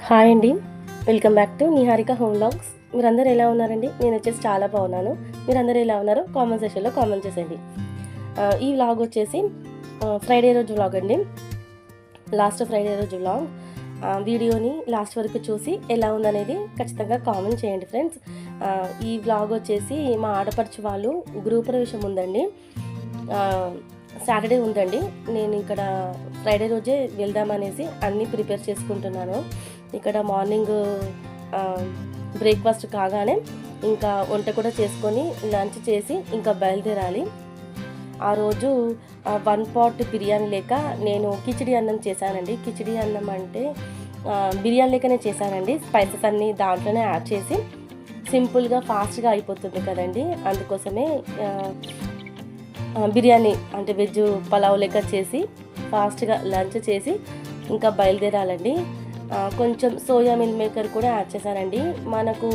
Hi అండి, welcome back to Niharika home vlogs. మీరందరూ ఎలా ఉన్నారండి? నేను వచ్చేసి చాలా బాగున్నాను. మీరందరూ ఎలా ఉన్నారో కామెంట్ సెక్షన్లో కామెంట్ చేసేయండి. ఈ వ్లాగ్ వచ్చేసి ఫ్రైడే రోజు వ్లాగ్ అండి, లాస్ట్ ఫ్రైడే రోజు వ్లాగ్. వీడియోని లాస్ట్ వరకు చూసి ఎలా ఉందనేది ఖచ్చితంగా కామెంట్ చేయండి ఫ్రెండ్స్. ఈ వ్లాగ్ వచ్చేసి మా ఆడపడుచు వాళ్ళు గృహప్రవేశం ఉందండి, సాటర్డే ఉందండి. నేను ఇక్కడ ఫ్రైడే రోజే వెళ్దామనేసి అన్నీ ప్రిపేర్ చేసుకుంటున్నాను. ఇక్కడ మార్నింగ్ బ్రేక్ఫాస్ట్ కాగానే ఇంకా వంట కూడా చేసుకొని లంచ్ చేసి ఇంకా బయలుదేరాలి. ఆ రోజు 1 pot బిర్యానీ లేక నేను కిచిడి అన్నం చేశానండి. కిచిడి అన్నం అంటే బిర్యానీ లేకనే చేశానండి. స్పైసెస్ అన్నీ దాంట్లోనే యాడ్ చేసి సింపుల్గా ఫాస్ట్గా అయిపోతుంది కదండి, అందుకోసమే బిర్యానీ అంటే వెజ్ పలావ్ లెక్క చేసి ఫాస్ట్గా లంచ్ చేసి ఇంకా బయలుదేరాలండి. కొంచెం సోయా మిల్ మేకర్ కూడా యాడ్ చేశానండి. మనకు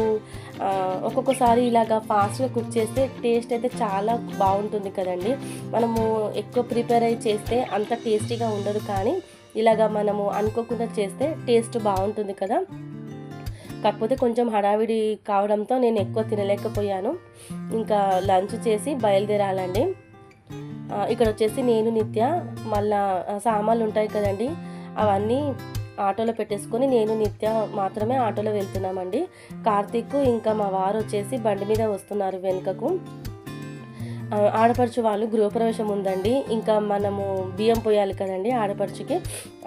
ఒక్కొక్కసారి ఇలాగా ఫాస్ట్గా కుక్ చేస్తే టేస్ట్ అయితే చాలా బాగుంటుంది కదండి. మనము ఎక్కువ ప్రిపేర్ అయ్యి చేస్తే అంత టేస్టీగా ఉండదు, కానీ ఇలాగా మనము అనుకోకుండా చేస్తే టేస్ట్ బాగుంటుంది కదా. కాకపోతే కొంచెం హడావిడి కావడంతో నేను ఎక్కువ తినలేకపోయాను. ఇంకా లంచ్ చేసి బయలుదేరాలండి. ఇక్కడ వచ్చేసి నేను నిత్య మళ్ళా సామాన్లు ఉంటాయి కదండి, అవన్నీ ఆటోలో పెట్టేసుకొని నేను నిత్య మాత్రమే ఆటోలో వెళ్తున్నామండి. కార్తీక్ ఇంకా మా వారు వచ్చేసి బండి మీద వస్తున్నారు వెనుకకు. ఆడపడుచు వాళ్ళు గృహప్రవేశం ఉందండి, ఇంకా మనము బియ్యం పోయాలి కదండి ఆడపడుచుకి,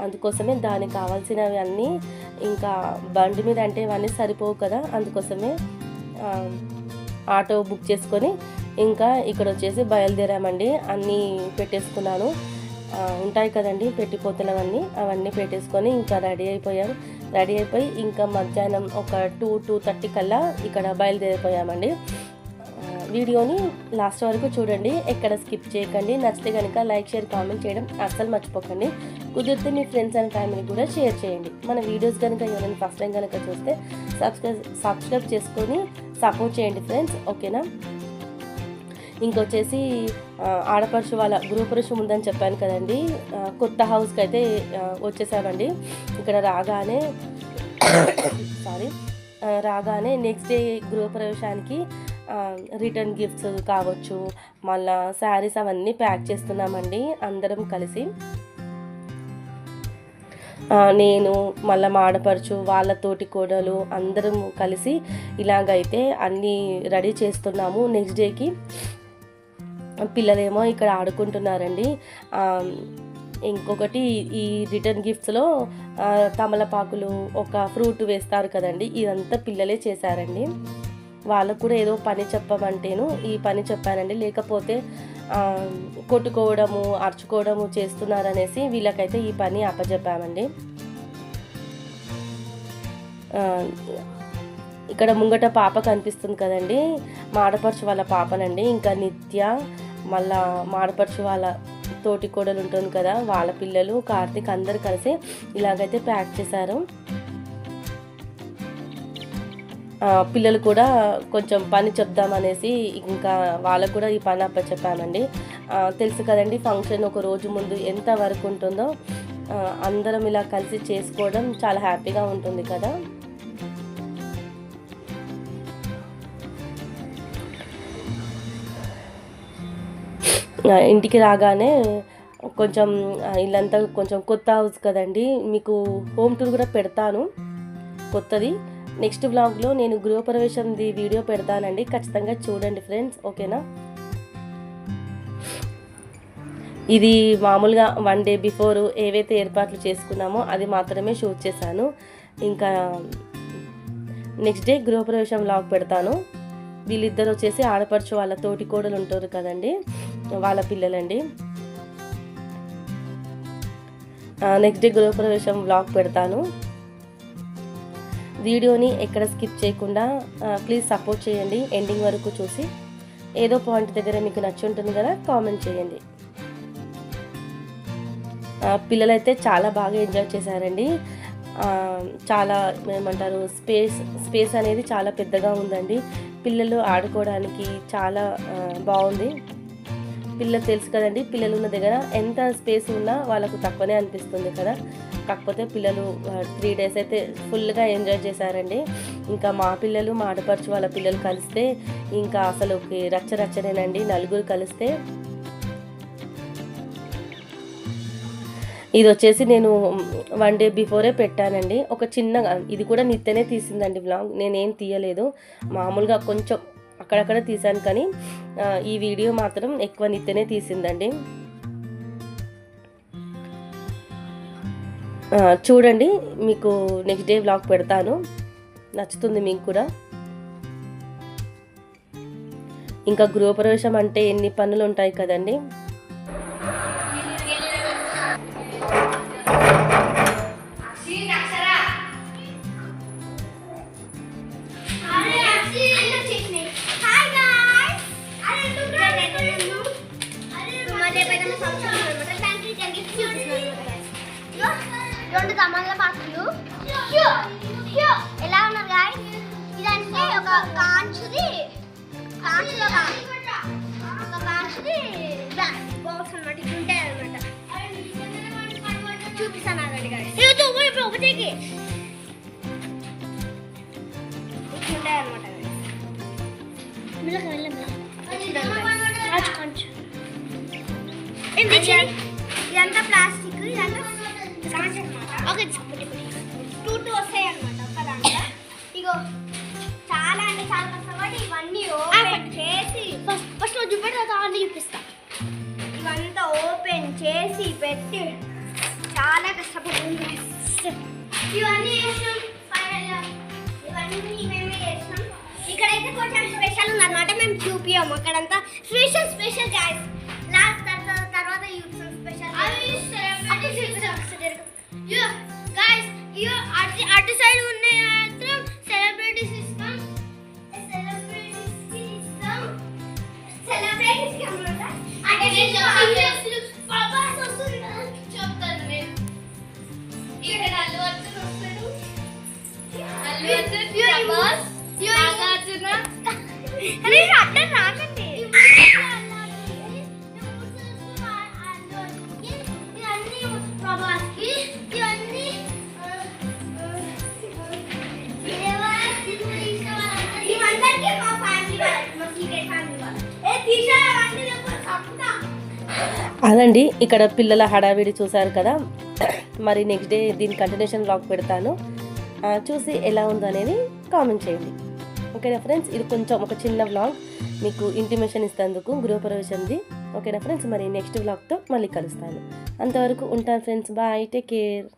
అందుకోసమే దానికి కావాల్సినవి అన్నీ ఇంకా బండి మీద అంటే ఇవన్నీ సరిపోవు కదా, అందుకోసమే ఆటో బుక్ చేసుకొని ఇంకా ఇక్కడ వచ్చేసి బయలుదేరామండి. అన్నీ పెట్టేసుకున్నాను, ఉంటాయి కదండి పెట్టిపోతున్నవన్నీ, అవన్నీ పెట్టేసుకొని ఇంకా రెడీ అయిపోయి ఇంకా మధ్యాహ్నం ఒక 2-2:30 కల్లా ఇక్కడ బయలుదేరిపోయామండి. వీడియోని లాస్ట్ వరకు చూడండి, ఎక్కడ స్కిప్ చేయకండి. నచ్చితే కనుక లైక్, షేర్, కామెంట్ చేయడం అస్సలు మర్చిపోకండి. కుదిరితే మీ ఫ్రెండ్స్ అండ్ ఫ్యామిలీ కూడా షేర్ చేయండి. మన వీడియోస్ కనుక ఎవరైనా ఫస్ట్ టైం కనుక చూస్తే సబ్స్క్రైబ్ చేసుకొని సపోర్ట్ చేయండి ఫ్రెండ్స్, ఓకేనా. ఇంకొచ్చేసి ఆడపడుచు వాళ్ళ గృహప్రవేశం ఉందని చెప్పాను కదండి, కొత్త హౌస్కి అయితే వచ్చేసామండి. ఇక్కడ రాగానే నెక్స్ట్ డే గృహప్రవేశానికి రిటర్న్ గిఫ్ట్స్ కావచ్చు, మళ్ళా శారీస్ అవన్నీ ప్యాక్ చేస్తున్నామండి అందరం కలిసి. నేను మళ్ళీ మా ఆడపడుచు వాళ్ళ తోటి కోడలు అందరం కలిసి ఇలాగైతే అన్నీ రెడీ చేస్తున్నాము. నెక్స్ట్ డేకి పిల్లలేమో ఇక్కడ ఆడుకుంటున్నారండి. ఇంకొకటి ఈ రిటర్న్ గిఫ్ట్స్లో తమలపాకులు, ఒక ఫ్రూట్ వేస్తారు కదండి, ఇదంతా పిల్లలే చేశారండి. వాళ్ళకు కూడా ఏదో పని చెప్పమంటేను ఈ పని చెప్పానండి, లేకపోతే కొట్టుకోవడము అరుచుకోవడము చేస్తున్నారనేసి వీళ్ళకైతే ఈ పని అప్పచెప్పామండి. ఇక్కడ ముంగట పాప కనిపిస్తుంది కదండి, మాడపడుచు వాళ్ళ పాపనండి. ఇంకా నిత్య మళ్ళా మాడపడుచు వాళ్ళ తోటి కోడలు ఉంటుంది కదా, వాళ్ళ పిల్లలు, కార్తీక్ అందరు కలిసి ఇలాగైతే ప్యాక్ చేశారు. పిల్లలు కూడా కొంచెం పని చెప్దామనేసి ఇంకా వాళ్ళకు కూడా ఈ పని అప్పచెప్పామండి. తెలుసు కదండి ఫంక్షన్ ఒక రోజు ముందు ఎంత వరకు ఉంటుందో, అందరం ఇలా కలిసి చేసుకోవడం చాలా హ్యాపీగా ఉంటుంది కదా. ఇంటికి రాగానే కొంచెం ఇల్లంతా కొంచెం కొత్త హౌస్ కదండి, మీకు హోమ్ టూర్ కూడా పెడతాను కొత్తది. నెక్స్ట్ వ్లాగ్లో నేను గృహప్రవేశంది వీడియో పెడతానండి, ఖచ్చితంగా చూడండి ఫ్రెండ్స్, ఓకేనా. ఇది మామూలుగా 1 day బిఫోర్ ఏవైతే ఏర్పాట్లు చేసుకున్నామో అది మాత్రమే షూట్ చేశాను. ఇంకా నెక్స్ట్ డే గృహప్రవేశం వ్లాగ్ పెడతాను. వీళ్ళిద్దరు వచ్చేసి ఆడపడుచు వాళ్ళ తోటి కోడలు ఉంటారు కదండి, వాళ్ళ పిల్లలండి. నెక్స్ట్ డే గృహప్రవేశం వ్లాగ్ పెడతాను. వీడియోని ఎక్కడ స్కిప్ చేయకుండా ప్లీజ్ సపోర్ట్ చేయండి, ఎండింగ్ వరకు చూసి ఏదో పాయింట్ దగ్గర మీకు నచ్చి ఉంటుంది కదా కామెంట్ చేయండి. పిల్లలైతే చాలా బాగా ఎంజాయ్ చేశారండి. చాలా ఏమంటారు స్పేస్ అనేది చాలా పెద్దగా ఉందండి, పిల్లలు ఆడుకోవడానికి చాలా బాగుంది. పిల్లలు తెలుసు కదండి, పిల్లలు ఉన్న దగ్గర ఎంత స్పేస్ ఉన్నా వాళ్ళకు తక్కువనే అనిపిస్తుంది కదా, కాకపోతే పిల్లలు 3 డేస్ అయితే ఫుల్గా ఎంజాయ్ చేశారండి. ఇంకా మా పిల్లలు మా ఆడపడుచు వాళ్ళ పిల్లలు కలిస్తే ఇంకా అసలు రచ్చరచ్చనేనండి నలుగురు కలిస్తే. ఇది వచ్చేసి నేను 1 డే బిఫోరే పెట్టానండి. ఒక చిన్నగా ఇది కూడా నిత్తనే తీసిందండి వ్లాగ్, నేనేం తీయలేదు, మామూలుగా కొంచెం అక్కడక్కడ తీసాను, కానీ ఈ వీడియో మాత్రం ఎక్కువ నిత్తనే తీసిందండి. చూడండి, మీకు నెక్స్ట్ డే వ్లాగ్ పెడతాను, నచ్చుతుంది మీకు కూడా. ఇంకా గృహప్రవేశం అంటే ఎన్ని పనులు ఉంటాయి కదండి. రెండు తమల పాత్రలు ఎలా ఉన్నారు గాయ్? ఇదంటే ఒక కాంచుది బాక్స్ అనమాట, ఇట్లా ఉంటాయి అనమాట. చూపిస్తాను ఒకటికి ఇట్లుంటాయి అనమాట. ఇదంతా ప్లాస్టిక్, ఇదంతా ఓకే టూ వస్తాయి అనమాట ఒక దాంట్లో. ఇగో చాలా అంటే చాలా కష్టపడి ఇవన్నీ ఓపెన్ చేసి ఫస్ట్ చూపెట్టి అన్ని చూపిస్తా. ఇవంతా ఓపెన్ చేసి పెట్టి చాలా కష్టపడి ఇవన్నీ చేసాం. ఇవన్నీ మేమే చేసాం. ఇక్కడైతే కొంచెం స్పెషల్ ఉందన్నమాట, మేము చూపియాము. అక్కడంతా స్పెషల్ గాయస్. లాస్ట్ తర్వాత చూపిస్తాం స్పెషల్. గాయస్ అటు సైడ్ ఉన్నాయి మాత్రం సెలబ్రిటీస్ ఇస్తాం. చెప్తాను నేను. ఇక్కడ అల్లు అర్జున్ వస్తాడు, నాగార్జున అట్లా రాకండి. అదండి, ఇక్కడ పిల్లల హడావిడి చూసారు కదా. మరి నెక్స్ట్ డే దీని కంటిన్యూషన్ వ్లాగ్ పెడతాను, చూసి ఎలా ఉందో అనేది కామెంట్ చేయండి. ఓకేనా ఫ్రెండ్స్, ఇది కొంచెం ఒక చిన్న వ్లాగ్ మీకు ఇంటిమేషన్ ఇస్తేందుకు గృహప్రవేశంది. ఓకేనా ఫ్రెండ్స్, మరి నెక్స్ట్ వ్లాగ్తో మళ్ళీ కలుస్తాను. అంతవరకు ఉంటాను ఫ్రెండ్స్, బాయ్, టేక్ కేర్.